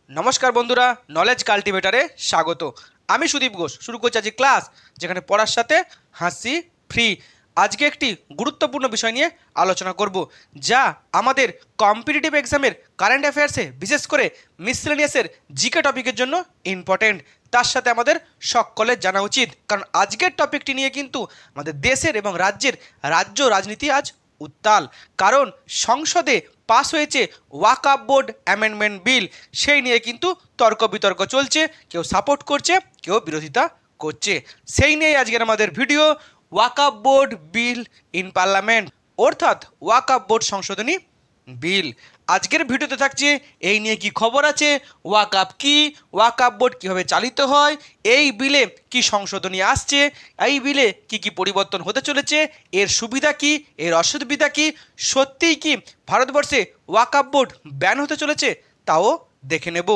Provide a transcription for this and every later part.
নমস্কার বন্ধুরা, নলেজ কাল্টিভেটারে স্বাগত। আমি সুদীপ ঘোষ শুরু করছি আজকে ক্লাস, যেখানে পড়ার সাথে হাসি ফ্রি। আজকে একটি গুরুত্বপূর্ণ বিষয় নিয়ে আলোচনা করব, যা আমাদের কম্পিটিটিভ এক্সামের কারেন্ট অ্যাফেয়ার্সে, বিশেষ করে মিসলেনিয়াসের জিকে টপিকের জন্য ইম্পর্টেন্ট। তার সাথে আমাদের সকলের জানা উচিত, কারণ আজকের টপিকটি নিয়ে কিন্তু আমাদের দেশের এবং রাজ্যের রাজনীতি আজ উত্তাল। কারণ সংসদে পাস হয়েছে ওয়াকফ বোর্ড অ্যামেন্ডমেন্ট বিল, সেই নিয়ে কিন্তু তর্ক বিতর্ক চলছে, কেউ সাপোর্ট করছে, কেউ বিরোধিতা করছে। সেই নিয়ে আজকের আমাদের video, Waqf board bill in parliament, অর্থাৎ ওয়াকফ বোর্ড সংশোধনী বিল। আজকের ভিডিওতে থাকছে এই নিয়ে কি খবর আছে, ওয়াকফ কি, ওয়াকফ বোর্ড কীভাবে চালিত হয়, এই বিলে কি সংশোধনী আসছে, এই বিলে কি কি পরিবর্তন হতে চলেছে, এর সুবিধা কি, এর অসুবিধা কি, সত্যিই কি ভারতবর্ষে ওয়াকফ বোর্ড ব্যান হতে চলেছে, তাও দেখে নেব।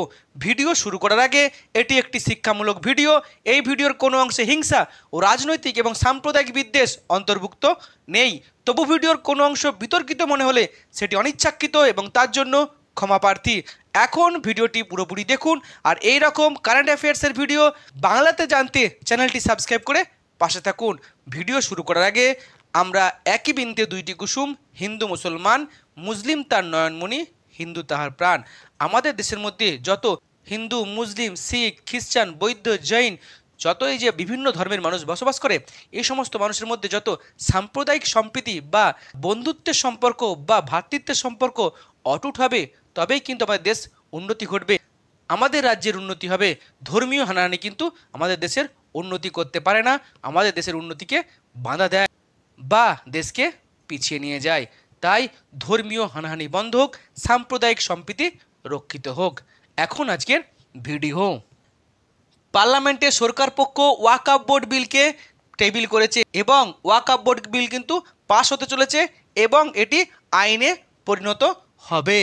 ভিডিও শুরু করার আগে, এটি একটি শিক্ষামূলক ভিডিও। এই ভিডিওর কোনো অংশে হিংসা ও রাজনৈতিক এবং সাম্প্রদায়িক বিদ্বেষ অন্তর্ভুক্ত নেই। তবু ভিডিওর কোনো অংশ বিতর্কিত মনে হলে সেটি অনিচ্ছাকৃত এবং তার জন্য ক্ষমাপ্রার্থী। এখন ভিডিওটি পুরোপুরি দেখুন, আর এই রকম কারেন্ট অ্যাফেয়ার্সের ভিডিও বাংলাতে জানতে চ্যানেলটি সাবস্ক্রাইব করে পাশে থাকুন। ভিডিও শুরু করার আগে আমরা একই বৃন্তে দুইটি কুসুম, হিন্দু মুসলমান, মুসলিম তার নয়নমণি, হিন্দু তাহার প্রাণ। আমাদের দেশের মধ্যে যত হিন্দু, মুসলিম, শিখ, খ্রিস্টান, বৌদ্ধ, জৈন, যত এই যে বিভিন্ন ধর্মের মানুষ বসবাস করে, এই সমস্ত মানুষের মধ্যে যত সাম্প্রদায়িক সম্প্রীতি বা বন্ধুত্বের সম্পর্ক বা ভ্রাতৃত্বের সম্পর্ক অটুট হবে, তবেই কিন্তু আমাদের দেশ উন্নতি ঘটবে, আমাদের রাজ্যের উন্নতি হবে। ধর্মীয় হানাহানি কিন্তু আমাদের দেশের উন্নতি করতে পারে না, আমাদের দেশের উন্নতিকে বাধা দেয় বা দেশকে পিছিয়ে নিয়ে যায়। তাই ধর্মীয় হানাহানি বন্ধ হোক, সাম্প্রদায়িক সম্প্রীতি রক্ষিত হোক। এখন আজকের ভিডিও। পার্লামেন্টে সরকার পক্ষ ওয়াকফ বোর্ড বিলকে টেবিল করেছে এবং ওয়াকফ বোর্ড বিল কিন্তু পাস হতে চলেছে এবং এটি আইনে পরিণত হবে।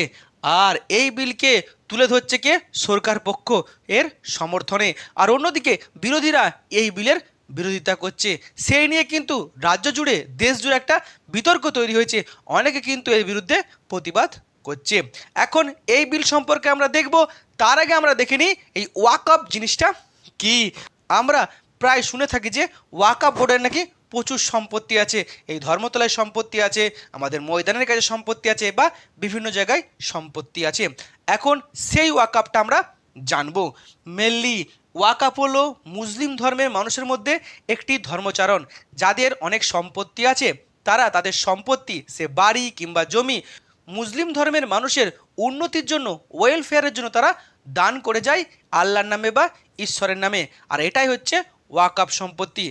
আর এই বিলকে তুলে ধরছে কে? সরকার পক্ষ এর সমর্থনে। আর অন্যদিকে বিরোধীরা এই বিলের বিরোধিতা করছে। সেই নিয়ে কিন্তু রাজ্য জুড়ে, দেশ জুড়ে একটা বিতর্ক তৈরি হয়েছে। অনেকে কিন্তু এর বিরুদ্ধে প্রতিবাদ করছে। এখন এই বিল সম্পর্কে আমরা দেখব। তার আগে আমরা দেখে নিই এই ওয়াকফ জিনিসটা কি। আমরা প্রায় শুনে থাকি যে ওয়াকফ বোর্ডের নাকি প্রচুর সম্পত্তি আছে, এই ধর্মতলায় সম্পত্তি আছে, আমাদের ময়দানের কাছে সম্পত্তি আছে, বা বিভিন্ন জায়গায় সম্পত্তি আছে। এখন সেই ওয়াকফটা আমরা জানবো। মেনলি ওয়াকফ হলো মুসলিম ধর্মের মানুষের মধ্যে একটি ধর্মচারণ। যাদের অনেক সম্পত্তি আছে, তারা তাদের সম্পত্তি, সে বাড়ি কিংবা জমি, মুসলিম ধর্মের মানুষের উন্নতির জন্য, ওয়েলফেয়ারের জন্য তারা দান করে যায় আল্লাহর নামে বা ঈশ্বরের নামে। আর এটাই হচ্ছে ওয়াকফ সম্পত্তি।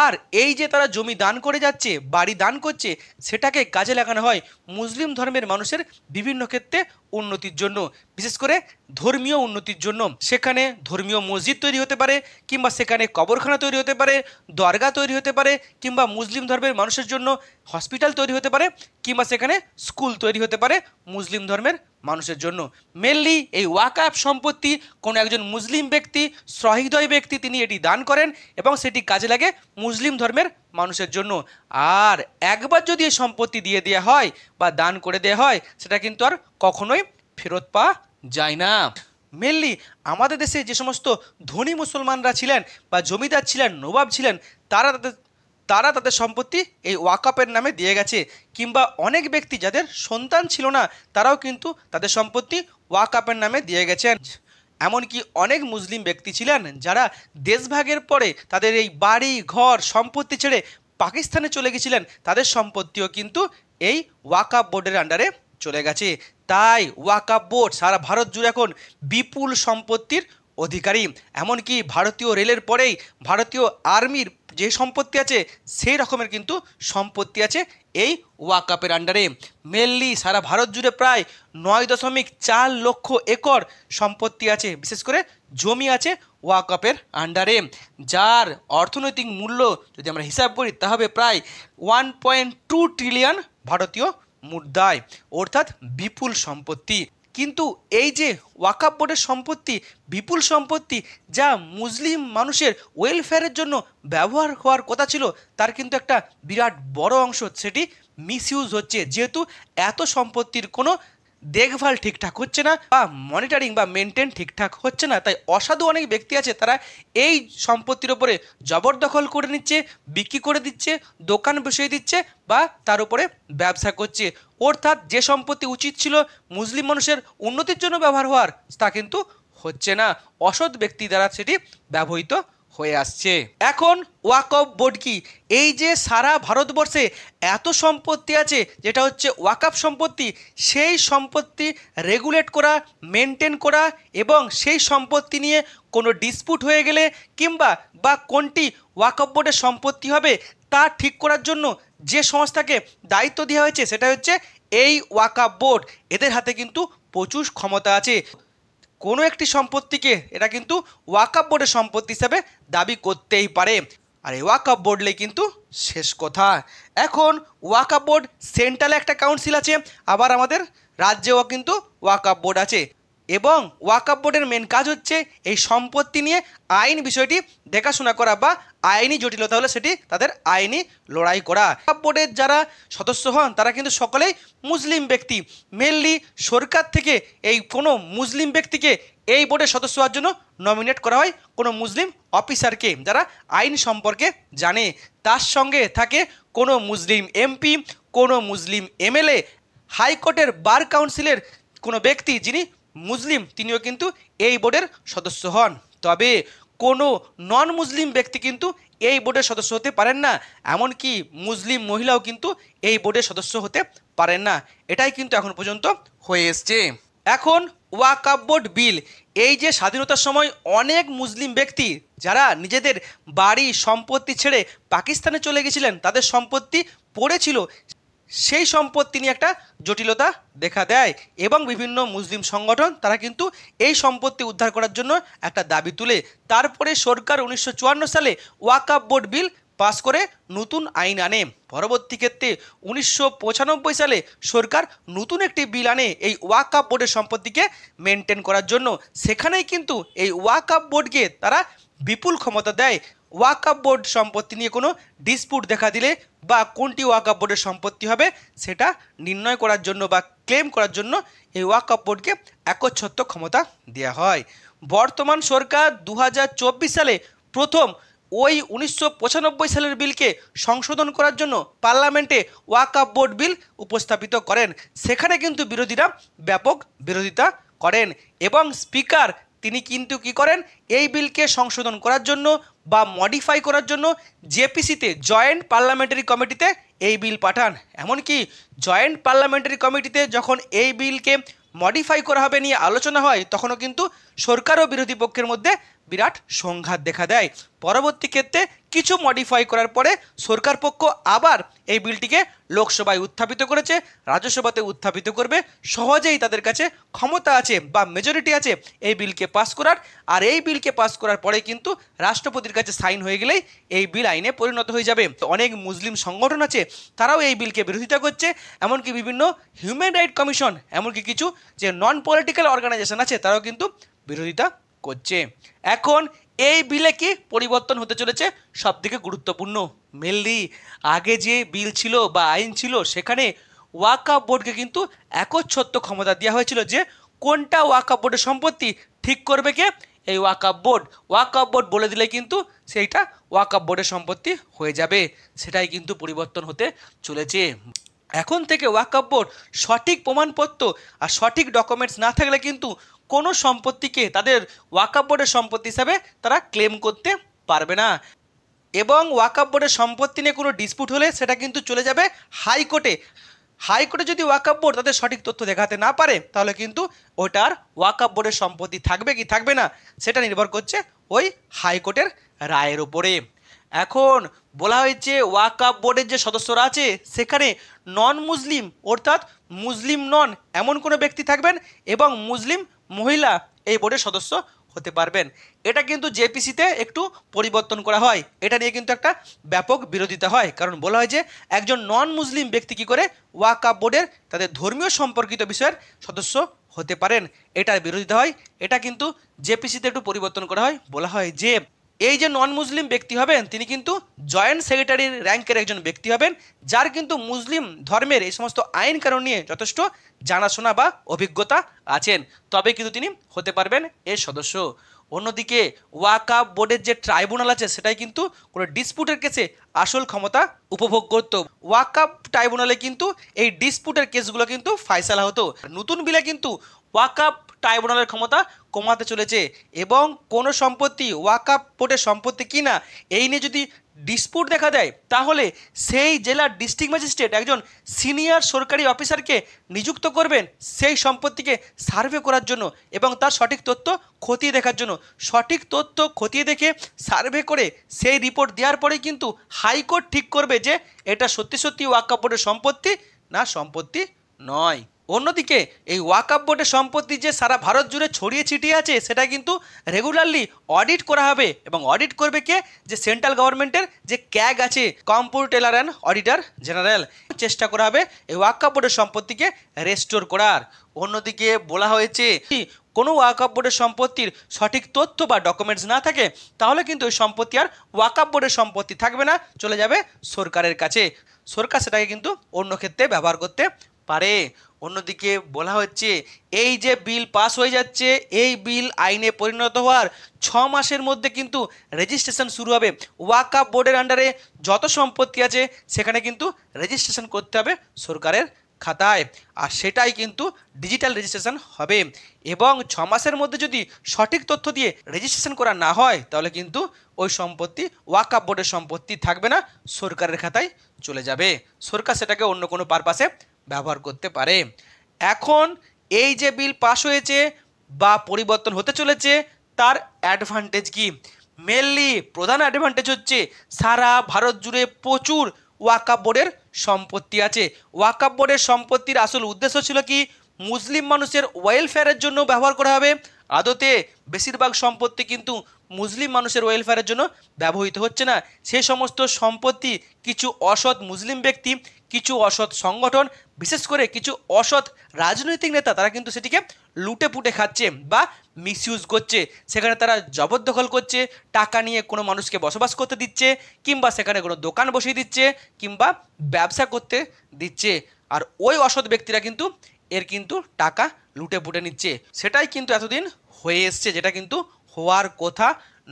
আর এই যে তারা জমি দান করে যাচ্ছে, বাড়ি দান করছে, সেটাকে কাজে লাগানো হয় মুসলিম ধর্মের মানুষের বিভিন্ন ক্ষেত্রে উন্নতির জন্য, বিশেষ করে ধর্মীয় উন্নতির জন্য। সেখানে ধর্মীয় মসজিদ তৈরি হতে পারে, কিংবা সেখানে কবরখানা তৈরি হতে পারে, দরগা তৈরি হতে পারে, কিংবা মুসলিম ধর্মের মানুষের জন্য হসপিটাল তৈরি হতে পারে, কিংবা সেখানে স্কুল তৈরি হতে পারে মুসলিম ধর্মের মানুষের জন্য। মেনলি এই ওয়াকফ সম্পত্তি কোনো একজন মুসলিম ব্যক্তি, সহৃদয় ব্যক্তি, তিনি এটি দান করেন এবং সেটি কাজে লাগে মুসলিম ধর্মের মানুষের জন্য। আর একবার যদি এই সম্পত্তি দিয়ে দেওয়া হয় বা দান করে দেওয়া হয়, সেটা কিন্তু আর কখনোই ফেরত পাওয়া যায় না। মেনলি আমাদের দেশে যে সমস্ত ধনী মুসলমানরা ছিলেন বা জমিদার ছিলেন, নবাব ছিলেন, তারা তাদের সম্পত্তি এই ওয়াকফের নামে দিয়ে গেছে। কিংবা অনেক ব্যক্তি যাদের সন্তান ছিল না, তারাও কিন্তু তাদের সম্পত্তি ওয়াকফের নামে দিয়ে গেছেন। এমনকি অনেক মুসলিম ব্যক্তি ছিলেন যারা দেশভাগের পরে তাদের এই বাড়ি ঘর সম্পত্তি ছেড়ে পাকিস্তানে চলে গেছিলেন, তাদের সম্পত্তিও কিন্তু এই ওয়াকফ বোর্ডের আন্ডারে চলে গেছে। তাই ওয়াকফ বোর্ড সারা ভারত জুড়ে এখন বিপুল সম্পত্তির অধিকারী। এমনকি ভারতীয় রেলের পরেই ভারতীয় আর্মির যে সম্পত্তি আছে, সেই রকমের কিন্তু সম্পত্তি আছে এই ওয়াকফের আন্ডারে। মেনলি সারা ভারত জুড়ে প্রায় 9.4 লক্ষ একর সম্পত্তি আছে, বিশেষ করে জমি আছে ওয়াকফের আন্ডারে, যার অর্থনৈতিক মূল্য যদি আমরা হিসাব করি তা হবে প্রায় 1.2 ট্রিলিয়ন ভারতীয় মুদ্রায়, অর্থাৎ বিপুল সম্পত্তি। কিন্তু এই যে ওয়াকফ বোর্ডের সম্পত্তি, বিপুল সম্পত্তি, যা মুসলিম মানুষের ওয়েলফেয়ারের জন্য ব্যবহার হওয়ার কথা ছিল, তার কিন্তু একটা বিরাট বড় অংশ সেটি মিসইউজ হচ্ছে। যেহেতু এত সম্পত্তির কোনো দেখভাল ঠিকঠাক হচ্ছে না বা মনিটরিং বা মেনটেন ঠিকঠাক হচ্ছে না, তাই অসাধু অনেক ব্যক্তি আছে তারা এই সম্পত্তির ওপরে জবরদখল করে নিচ্ছে, বিক্রি করে দিচ্ছে, দোকান বসিয়ে দিচ্ছে বা তার উপরে ব্যবসা করছে। অর্থাৎ যে সম্পত্তি উচিত ছিল মুসলিম মানুষের উন্নতির জন্য ব্যবহার হওয়ার, তা কিন্তু হচ্ছে না, অসৎ ব্যক্তি দ্বারা সেটি ব্যবহৃত হয়ে আসছে। এখন ওয়াকফ বোর্ড কি? এই যে সারা ভারতবর্ষে এত সম্পত্তি আছে যেটা হচ্ছে ওয়াকফ সম্পত্তি, সেই সম্পত্তি রেগুলেট করা, মেনটেন করা এবং সেই সম্পত্তি নিয়ে কোনো ডিসপুট হয়ে গেলে কিংবা বা কোনটি ওয়াকফ বোর্ডের সম্পত্তি হবে তা ঠিক করার জন্য যে সংস্থাকে দায়িত্ব দেওয়া হয়েছে সেটা হচ্ছে এই ওয়াকফ বোর্ড। এদের হাতে কিন্তু প্রচুর ক্ষমতা আছে। কোনো একটি সম্পত্তিকে এটা কিন্তু ওয়াকফ বোর্ডের সম্পত্তি হিসাবে দাবি করতেই পারে। আর এই ওয়াকফ বোর্ডলে কিন্তু শেষ কথা। এখন ওয়াকফ বোর্ড সেন্ট্রালে একটা কাউন্সিল আছে, আবার আমাদের রাজ্যেও কিন্তু ওয়াকফ বোর্ড আছে এবং ওয়াকফ বোর্ডের মেন কাজ হচ্ছে এই সম্পত্তি নিয়ে আইন বিষয়টি দেখাশোনা করা বা আইনি জটিলতা হলে সেটি তাদের আইনি লড়াই করা। ওয়াকফ বোর্ডের যারা সদস্য হন তারা কিন্তু সকলেই মুসলিম ব্যক্তি। মেনলি সরকার থেকে এই কোনো মুসলিম ব্যক্তিকে এই বোর্ডের সদস্য হওয়ার জন্য নমিনেট করা হয় কোনো মুসলিম অফিসারকে যারা আইন সম্পর্কে জানে। তার সঙ্গে থাকে কোনো মুসলিম এমপি, কোনো মুসলিম এমএলএ, হাইকোর্টের বার কাউন্সিলের কোনো ব্যক্তি যিনি মুসলিম তিনিও কিন্তু এই বোর্ডের সদস্য হন। তবে কোনো নন মুসলিম ব্যক্তি কিন্তু এই বোর্ডের সদস্য হতে পারেন না, এমনকি মুসলিম মহিলাও কিন্তু এই বোর্ডের সদস্য হতে পারেন না। এটাই কিন্তু এখন পর্যন্ত হয়ে এসছে। এখন ওয়াকফ বোর্ড বিল, এই যে স্বাধীনতার সময় অনেক মুসলিম ব্যক্তি যারা নিজেদের বাড়ি সম্পত্তি ছেড়ে পাকিস্তানে চলে গেছিলেন, তাদের সম্পত্তি পড়েছিল, সেই সম্পত্তি নিয়ে একটা জটিলতা দেখা দেয় এবং বিভিন্ন মুসলিম সংগঠন তারা কিন্তু এই সম্পত্তি উদ্ধার করার জন্য একটা দাবি তুলে। তারপরে সরকার 1954 সালে ওয়াকফ বোর্ড বিল পাস করে নতুন আইন আনে। পরবর্তী ক্ষেত্রে 1995 সালে সরকার নতুন একটি বিল আনে এই ওয়াকফ বোর্ডের সম্পত্তিকে মেনটেন করার জন্য। সেখানেই কিন্তু এই ওয়াকফ বোর্ডকে তারা বিপুল ক্ষমতা দেয়। ওয়াকফ বোর্ড সম্পত্তি নিয়ে কোনো ডিসপুট দেখা দিলে বা কোনটি ওয়াকফ বোর্ডের সম্পত্তি হবে সেটা নির্ণয় করার জন্য বা ক্লেম করার জন্য এই ওয়াকফ বোর্ডকে একচ্ছত্র ক্ষমতা দেওয়া হয়। বর্তমান সরকার 2024 সালে প্রথম ওই 1995 সালের বিলকে সংশোধন করার জন্য পার্লামেন্টে ওয়াকফ বোর্ড বিল উপস্থাপিত করেন। সেখানে কিন্তু বিরোধীরা ব্যাপক বিরোধিতা করেন এবং স্পিকার তিনি কিন্তু কি করেন, এই বিলকে সংশোধন করার জন্য বা মডিফাই করার জন্য জেপিসিতে জয়েন্ট পার্লামেন্টারি কমিটিতে এই বিল পাঠান। এমনকি জয়েন্ট পার্লামেন্টারি কমিটিতে যখন এই বিলকে মডিফাই করা হবে নিয়ে আলোচনা হয় তখনও কিন্তু সরকার ও বিরোধী পক্ষের মধ্যে বিরাট সংঘাত দেখা দেয়। পরবর্তী ক্ষেত্রে কিছু মডিফাই করার পরে সরকার পক্ষ আবার এই বিলটিকে লোকসভায় উত্থাপিত করেছে, রাজ্যসভাতে উত্থাপিত করবে। সহজেই তাদের কাছে ক্ষমতা আছে বা মেজরিটি আছে এই বিলকে পাস করার। আর এই বিলকে পাস করার পরে কিন্তু রাষ্ট্রপতির কাছে সাইন হয়ে গেলেই এই বিল আইনে পরিণত হয়ে যাবে। অনেক মুসলিম সংগঠন আছে তারাও এই বিলকে বিরোধিতা করছে, এমনকি বিভিন্ন হিউম্যান রাইট কমিশন, এমনকি কিছু যে নন পলিটিক্যাল অর্গানাইজেশন আছে তারাও কিন্তু বিরোধিতা করছে। এখন এই বিলে কি পরিবর্তন হতে চলেছে সবথেকে গুরুত্বপূর্ণ। মেনলি আগে যে বিল ছিল বা আইন ছিল সেখানে ওয়াকফ বোর্ডকে কিন্তু একচ্ছত্র ক্ষমতা দেওয়া হয়েছিল যে কোনটা ওয়াকফ বোর্ডের সম্পত্তি ঠিক করবে কে, এই ওয়াকফ বোর্ড। ওয়াকফ বোর্ড বলে দিলে কিন্তু সেইটা ওয়াকফ বোর্ডের সম্পত্তি হয়ে যাবে। সেটাই কিন্তু পরিবর্তন হতে চলেছে। এখন থেকে ওয়াকফ বোর্ড সঠিক প্রমাণপত্র আর সঠিক ডকুমেন্টস না থাকলে কিন্তু কোনো সম্পত্তিকে তাদের ওয়াকফ বোর্ডের সম্পত্তি হিসাবে তারা ক্লেম করতে পারবে না এবং ওয়াকফ বোর্ডের সম্পত্তি নিয়ে কোনো ডিসপুট হলে সেটা কিন্তু চলে যাবে হাইকোর্টে। হাইকোর্টে যদি ওয়াকফ বোর্ড তাদের সঠিক তথ্য দেখাতে না পারে তাহলে কিন্তু ওটার ওয়াকফ বোর্ডের সম্পত্তি থাকবে কি থাকবে না সেটা নির্ভর করছে ওই হাইকোর্টের রায়ের উপরে। এখন বলা হয়েছে ওয়াকফ বোর্ডের যে সদস্যরা আছে সেখানে নন মুসলিম অর্থাৎ মুসলিম নন এমন কোনো ব্যক্তি থাকবেন এবং মুসলিম মহিলা এই বোর্ডের সদস্য হতে পারবেন। এটা কিন্তু জেপিসিতে একটু পরিবর্তন করা হয়। এটা নিয়ে কিন্তু একটা ব্যাপক বিরোধিতা হয়, কারণ বলা হয় যে একজন নন মুসলিম ব্যক্তি কী করে ওয়াকফ বোর্ডের তাদের ধর্মীয় সম্পর্কিত বিষয়ের সদস্য হতে পারেন, এটার বিরোধিতা হয়। এটা কিন্তু জেপিসিতে একটু পরিবর্তন করা হয়। বলা হয় যে এই যে নন মুসলিম ব্যক্তি হবেন তিনি কিন্তু জয়েন্ট সেক্রেটারির র্যাঙ্কের একজন ব্যক্তি হবেন, যার কিন্তু মুসলিম ধর্মের এই সমস্ত আইন কানুন নিয়ে যথেষ্ট জানাশোনা বা অভিজ্ঞতা আছেন, তবে কিন্তু তিনি হতে পারবেন এর সদস্য। অন্যদিকে ওয়াকফ বোর্ডের যে ট্রাইব্যুনাল আছে সেটাই কিন্তু কোনো ডিসপুটের কেসে আসল ক্ষমতা উপভোগ করত। ওয়াকফ ট্রাইব্যুনালে কিন্তু এই ডিসপুটের কেসগুলো কিন্তু ফায়সালা হতো। নতুন বিলে কিন্তু ওয়াকফ ট্রাইব্যুনালের ক্ষমতা কমাতে চলেছে এবং কোনো সম্পত্তি ওয়াকফ বোর্ডের সম্পত্তি কিনা এই নিয়ে যদি ডিসপুট দেখা দেয় তাহলে সেই জেলার ডিস্ট্রিক্ট ম্যাজিস্ট্রেট একজন সিনিয়র সরকারি অফিসারকে নিযুক্ত করবেন সেই সম্পত্তিকে সার্ভে করার জন্য এবং তার সঠিক তথ্য খতিয়ে দেখার জন্য। সঠিক তথ্য খতিয়ে দেখে সার্ভে করে সেই রিপোর্ট দেওয়ার পরেই কিন্তু হাইকোর্ট ঠিক করবে যে এটা সত্যি সত্যি ওয়াকফ বোর্ডের সম্পত্তি না সম্পত্তি নয়। অন্যদিকে এই ওয়াকফ বোর্ডের সম্পত্তি যে সারা ভারত জুড়ে ছড়িয়ে ছিটিয়ে আছে সেটা কিন্তু রেগুলারলি অডিট করা হবে এবং অডিট করবে কে, যে সেন্ট্রাল গভর্নমেন্টের যে ক্যাগ আছে, কম্পট্রোলার অ্যান্ড অডিটর জেনারেল, চেষ্টা করা হবে এই ওয়াকফ বোর্ডের সম্পত্তিকে রেস্টোর করার। অন্যদিকে বলা হয়েছে কোনো ওয়াকফ বোর্ডের সম্পত্তির সঠিক তথ্য বা ডকুমেন্টস না থাকে তাহলে কিন্তু ওই সম্পত্তি আর ওয়াকফ বোর্ডের সম্পত্তি থাকবে না, চলে যাবে সরকারের কাছে। সরকার সেটাকে কিন্তু অন্য ক্ষেত্রে ব্যবহার করতে পারে। অন্যদিকে বলা হচ্ছে এই যে বিল পাস হয়ে যাচ্ছে এই বিল আইনে পরিণত হওয়ার 6 মাসের মধ্যে কিন্তু রেজিস্ট্রেশন শুরু হবে। ওয়াকফ বোর্ডের আন্ডারে যত সম্পত্তি আছে সেখানে কিন্তু রেজিস্ট্রেশন করতে হবে সরকারের খাতায়, আর সেটাই কিন্তু ডিজিটাল রেজিস্ট্রেশন হবে। এবং 6 মাসের মধ্যে যদি সঠিক তথ্য দিয়ে রেজিস্ট্রেশন করা না হয় তাহলে কিন্তু ওই সম্পত্তি ওয়াকফ বোর্ডের সম্পত্তি থাকবে না, সরকারের খাতায় চলে যাবে। সরকার সেটাকে অন্য কোনো পারপাসে ব্যবহার করতে পারে। এখন এই যে বিল পাস হয়েছে বা পরিবর্তন হতে চলেছে তার অ্যাডভান্টেজ কি? মেনলি প্রধান অ্যাডভান্টেজ হচ্ছে সারা ভারত জুড়ে প্রচুর ওয়াকফ বোর্ডের সম্পত্তি আছে। ওয়াকফ বোর্ডের সম্পত্তির আসল উদ্দেশ্য ছিল কি, মুসলিম মানুষের ওয়েলফেয়ারের জন্য ব্যবহার করা হবে। আদতে বেশিরভাগ সম্পত্তি কিন্তু মুসলিম মানুষের ওয়েলফেয়ারের জন্য ব্যবহৃত হচ্ছে না। সেই সমস্ত সম্পত্তি কিছু অসৎ মুসলিম ব্যক্তি, কিছু অসৎ সংগঠন, বিশেষ করে কিছু অসৎ রাজনৈতিক নেতা তারা কিন্তু সেটিকে লুটে পুটে খাচ্ছে বা মিসইউজ করছে। সেখানে তারা জবরদখল করছে, টাকা নিয়ে কোনো মানুষকে বসবাস করতে দিচ্ছে, কিংবা সেখানে কোনো দোকান বসিয়ে দিচ্ছে, কিংবা ব্যবসা করতে দিচ্ছে। আর ওই অসৎ ব্যক্তিরা কিন্তু এর কিন্তু টাকা লুটে পুটে নিচ্ছে। সেটাই কিন্তু এতদিন হয়ে এসছে, যেটা কিন্তু হওয়ার কথা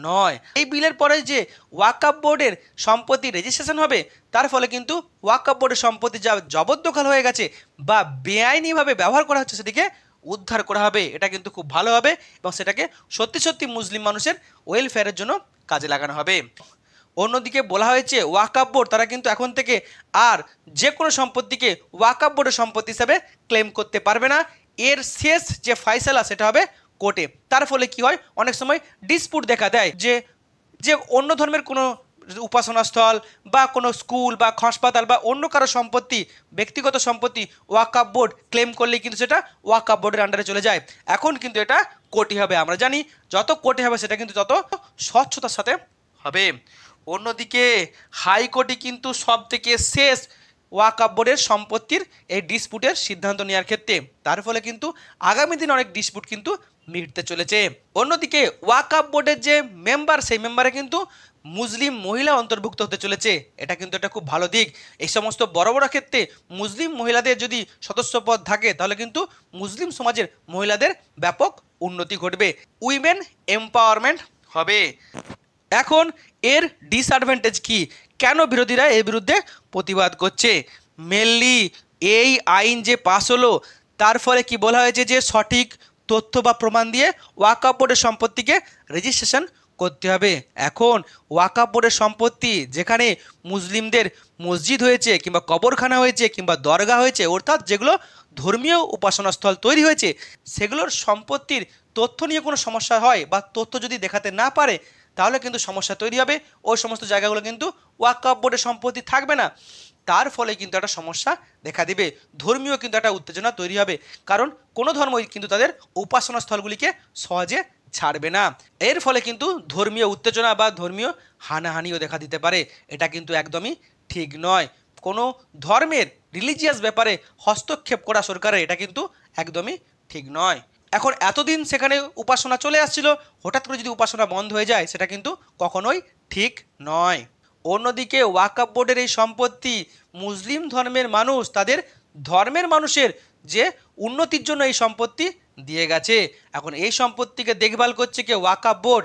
নয়। এই বিলের পরে যে ওয়াকফ বোর্ডের সম্পত্তি রেজিস্ট্রেশন হবে তার ফলে কিন্তু ওয়াকফ বোর্ডের সম্পত্তি যা জবরদখল হয়ে গেছে বা বেআইনিভাবে ব্যবহার করা হচ্ছে সেটিকে উদ্ধার করা হবে। এটা কিন্তু খুব ভালো হবে এবং সেটাকে সত্যি সত্যি মুসলিম মানুষের ওয়েলফেয়ারের জন্য কাজে লাগানো হবে। অন্যদিকে বলা হয়েছে ওয়াকফ বোর্ড তারা কিন্তু এখন থেকে আর যে কোনো সম্পত্তিকে ওয়াকফ বোর্ডের সম্পত্তি হিসাবে ক্লেম করতে পারবে না। এর শেষ যে ফাইসালা সেটা হবে কোর্টে। তার ফলে কি হয়, অনেক সময় ডিসপুট দেখা দেয় যে যে অন্য ধর্মের কোনো উপাসনাস্থল বা কোনো স্কুল বা হাসপাতাল বা অন্য কারো সম্পত্তি, ব্যক্তিগত সম্পত্তি ওয়াকফ বোর্ড ক্লেম করলে কিন্তু সেটা ওয়াকফ বোর্ডের আন্ডারে চলে যায়। এখন কিন্তু এটা কোর্টই হবে। আমরা জানি যত কোর্টে হবে সেটা কিন্তু তত স্বচ্ছতার সাথে হবে। অন্যদিকে হাইকোর্টই কিন্তু সব থেকে শেষ ওয়াকফ বোর্ডের সম্পত্তির এই ডিসপুটের সিদ্ধান্ত নেওয়ার ক্ষেত্রে। তার ফলে কিন্তু আগামী দিনে অনেক ডিসপুট কিন্তু মিটতে চলেছে। অন্যদিকে ওয়াকফ বোর্ডের যে মেম্বার সেই মেম্বারে কিন্তু মুসলিম মহিলা অন্তর্ভুক্ত হতে চলেছে। এটা কিন্তু একটা খুব ভালো দিক। এই সমস্ত বড় বড় ক্ষেত্রে মুসলিম মহিলাদের যদি সদস্য পদ থাকে তাহলে কিন্তু মুসলিম সমাজের মহিলাদের ব্যাপক উন্নতি ঘটবে, উইমেন এম্পাওয়ারমেন্ট হবে। এখন এর ডিসঅ্যাডভান্টেজ কি, কেন বিরোধীরা এর বিরুদ্ধে প্রতিবাদ করছে? মেনলি এই আইন যে পাস হলো তার ফলে কি বলা হয়েছে যে সঠিক তথ্য বা প্রমাণ দিয়ে ওয়াকফ বোর্ডের সম্পত্তিকে রেজিস্ট্রেশন করতে হবে। এখন ওয়াকফ বোর্ডের সম্পত্তি যেখানে মুসলিমদের মসজিদ হয়েছে কিংবা কবরখানা হয়েছে কিংবা দরগা হয়েছে, অর্থাৎ যেগুলো ধর্মীয় উপাসনাস্থল তৈরি হয়েছে, সেগুলোর সম্পত্তির তথ্য নিয়ে কোনো সমস্যা হয় বা তথ্য যদি দেখাতে না পারে তাহলে কিন্তু সমস্যা তৈরি হবে। ওই সমস্ত জায়গাগুলো কিন্তু ওয়াকফ বোর্ডের সম্পত্তি থাকবে না। তার ফলে কিন্তু একটা সমস্যা দেখা দিবে, ধর্মীয় কিন্তু একটা উত্তেজনা তৈরি হবে। কারণ কোনো ধর্মই কিন্তু তাদের উপাসনা স্থলগুলিকে সহজে ছাড়বে না। এর ফলে কিন্তু ধর্মীয় উত্তেজনা বা ধর্মীয় হানাহানিও দেখা দিতে পারে। এটা কিন্তু একদমই ঠিক নয়। কোনো ধর্মের রিলিজিয়াস ব্যাপারে হস্তক্ষেপ করা সরকারের এটা কিন্তু একদমই ঠিক নয়। এখন এতদিন সেখানে উপাসনা চলে আসছিল, হঠাৎ করে যদি উপাসনা বন্ধ হয়ে যায় সেটা কিন্তু কখনোই ঠিক নয়। অন্যদিকে ওয়াকফ বোর্ডের এই সম্পত্তি মুসলিম ধর্মের মানুষ তাদের ধর্মের মানুষের যে উন্নতির জন্য এই সম্পত্তি দিয়ে গেছে। এখন এই সম্পত্তিকে দেখভাল করছে কে? ওয়াকফ বোর্ড।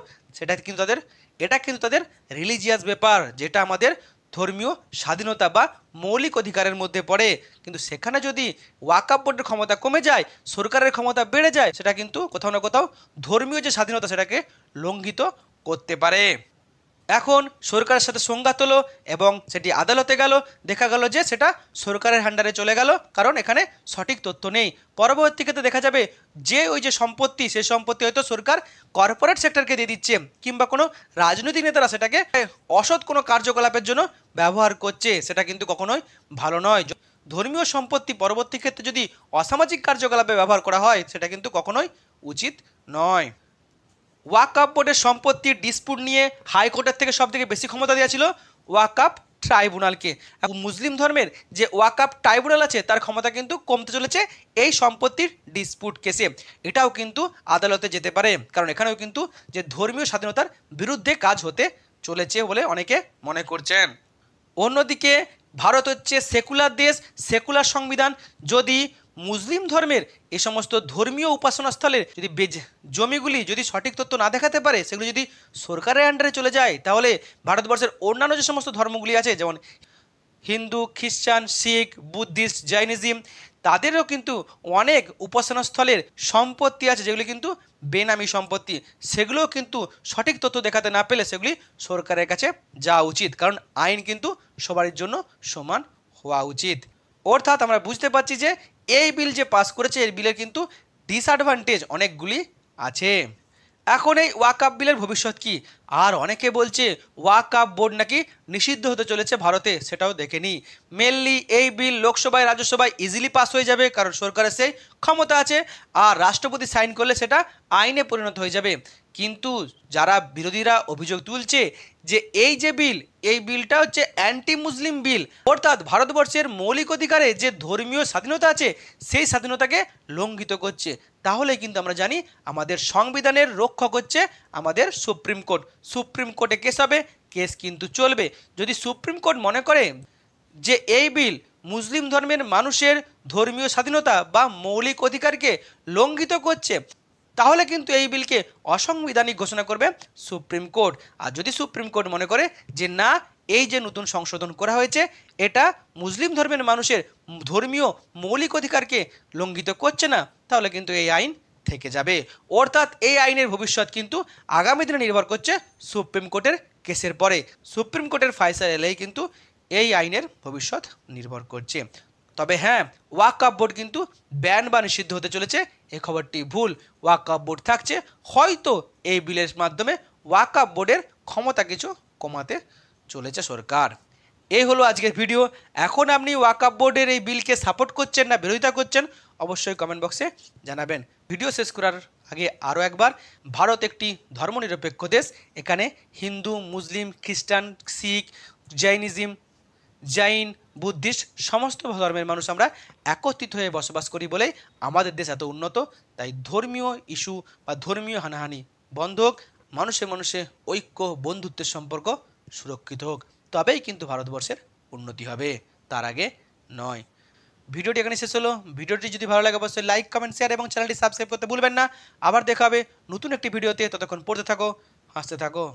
এটা কিন্তু তাদের রিলিজিয়াস ব্যাপার, যেটা আমাদের ধর্মীয় স্বাধীনতা বা মৌলিক অধিকারের মধ্যে পড়ে। কিন্তু সেখানে যদি ওয়াকফ বোর্ডের ক্ষমতা কমে যায়, সরকারের ক্ষমতা বেড়ে যায়, সেটা কিন্তু কোথাও না কোথাও ধর্মীয় যে স্বাধীনতা সেটাকে লঙ্ঘিত করতে পারে। এখন সরকারের সাথে সংঘাত হলো এবং সেটি আদালতে গেল, দেখা গেল যে সেটা সরকারের হান্ডারে চলে গেল, কারণ এখানে সঠিক তথ্য নেই। পরবর্তী ক্ষেত্রে দেখা যাবে যে ওই যে সম্পত্তি, সেই সম্পত্তি হয়তো সরকার কর্পোরেট সেক্টরকে দিয়ে দিচ্ছে, কিংবা কোনো রাজনৈতিক নেতারা সেটাকে অসৎ কোনো কার্যকলাপের জন্য ব্যবহার করছে। সেটা কিন্তু কখনোই ভালো নয়। ধর্মীয় সম্পত্তি পরবর্তী ক্ষেত্রে যদি অসামাজিক কার্যকলাপে ব্যবহার করা হয়, সেটা কিন্তু কখনোই উচিত নয়। ওয়াকফ বোর্ডের সম্পত্তির ডিসপুট নিয়ে হাইকোর্টের থেকে সব থেকে বেশি ক্ষমতা দেওয়া ছিল ওয়াকফ ট্রাইব্যুনালকে। এখন মুসলিম ধর্মের যে ওয়াকফ ট্রাইব্যুনাল আছে তার ক্ষমতা কিন্তু কমতে চলেছে এই সম্পত্তির ডিসপুট কেসে। এটাও কিন্তু আদালতে যেতে পারে, কারণ এখানেও কিন্তু যে ধর্মীয় স্বাধীনতার বিরুদ্ধে কাজ হতে চলেছে বলে অনেকে মনে করছেন। অন্যদিকে ভারত হচ্ছে সেকুলার দেশ, সেকুলার সংবিধান। যদি মুসলিম ধর্মের এই সমস্ত ধর্মীয় উপাসনাস্থলের যদি জমিগুলি যদি সঠিক তথ্য না দেখাতে পারে, সেগুলো যদি সরকারের আন্ডারে চলে যায়, তাহলে ভারতবর্ষের অন্যান্য যে সমস্ত ধর্মগুলি আছে, যেমন হিন্দু, খ্রিস্টান, শিখ, বুদ্ধিস্ট, জৈনিজম, তাদেরও কিন্তু অনেক উপাসনাস্থলের সম্পত্তি আছে যেগুলি কিন্তু বেনামি সম্পত্তি। সেগুলোও কিন্তু সঠিক তথ্য দেখাতে না পেলে সেগুলি সরকারের কাছে যাওয়া উচিত, কারণ আইন কিন্তু সবার জন্য সমান হওয়া উচিত। অর্থাৎ আমরা বুঝতে পারছি যে এই বিল যে পাস করেছে, এই বিলের কিন্তু ডিসঅ্যাডভান্টেজ অনেকগুলি আছে। এখন এই ওয়াকফ বিলের ভবিষ্যৎ কি? আর অনেকে বলছে ওয়াকফ বোর্ড নাকি নিষিদ্ধ হতে চলেছে ভারতে, সেটাও দেখে নিই। মেনলি এই বিল লোকসভায় রাজ্যসভায় ইজিলি পাস হয়ে যাবে, কারণ সরকারের সেই ক্ষমতা আছে, আর রাষ্ট্রপতি সাইন করলে সেটা আইনে পরিণত হয়ে যাবে। কিন্তু যারা বিরোধীরা অভিযোগ তুলছে যে এই যে বিল, এই বিলটা হচ্ছে অ্যান্টি মুসলিম বিল, অর্থাৎ ভারতবর্ষের মৌলিক অধিকারে যে ধর্মীয় স্বাধীনতা আছে সেই স্বাধীনতাকে লঙ্ঘিত করছে। তাহলে কিন্তু আমরা জানি আমাদের সংবিধানের রক্ষক হচ্ছে আমাদের সুপ্রিম কোর্ট। সুপ্রিম কোর্টে কেস হবে, কেস কিন্তু চলবে। যদি সুপ্রিম কোর্ট মনে করে যে এই বিল মুসলিম ধর্মের মানুষের ধর্মীয় স্বাধীনতা বা মৌলিক অধিকারকে লঙ্ঘিত করছে, তাহলে কিন্তু এই বিলকে অসাংবিধানিক ঘোষণা করবে সুপ্রিম কোর্ট। আর যদি সুপ্রিম কোর্ট মনে করে যে না, এই যে নতুন সংশোধন করা হয়েছে এটা মুসলিম ধর্মের মানুষের ধর্মীয় মৌলিক অধিকারকে লঙ্ঘিত করছে না, তাহলে কিন্তু এই আইন থেকে যাবে। অর্থাৎ এই আইনের ভবিষ্যৎ কিন্তু আগামী দিনে নির্ভর করছে সুপ্রিম কোর্টের কেসের পরে। সুপ্রিম কোর্টের ফায়সালা এলেই কিন্তু এই আইনের ভবিষ্যৎ নির্ভর করছে। তবে হ্যাঁ, ওয়াকফ বোর্ড কিন্তু ব্যান বা নিষিদ্ধ হতে চলেছে এই খবরটি ভুল। ওয়াকফ বোর্ড থাকছে, হয়তো এই বিলের মাধ্যমে ওয়াকফ বোর্ডের ক্ষমতা কিছু কমাতে চলেছে সরকার। এই হলো আজকের ভিডিও। এখন আপনি ওয়াকফ বোর্ডের এই বিলকে সাপোর্ট করছেন না বিরোধিতা করছেন, অবশ্যই কমেন্ট বক্সে জানাবেন। ভিডিও শেষ করার আগে আরও একবার, ভারত একটি ধর্মনিরপেক্ষ দেশ। এখানে হিন্দু, মুসলিম, খ্রিস্টান, শিখ, জৈন, বুদ্ধিস্ট সমস্ত ধর্মের মানুষ আমরা একত্রিত হয়ে বসবাস করি বলেই আমাদের দেশ এত উন্নত। তাই ধর্মীয় ইস্যু বা ধর্মীয় হানাহানি বন্ধ হোক, মানুষে মানুষে ঐক্য, বন্ধুত্বের সম্পর্ক সুরক্ষিত হোক, তবেই কিন্তু ভারতবর্ষের উন্নতি হবে, তার আগে নয়। ভিডিওটি এখানে শেষ হলো। ভিডিওটি যদি ভালো লাগে অবশ্যই লাইক, কমেন্ট, শেয়ার এবং চ্যানেলটি সাবস্ক্রাইব করতে ভুলবেন না। আবার দেখা হবে নতুন একটি ভিডিওতে। ততক্ষণ পড়তে থাকো, হাসতে থাকো।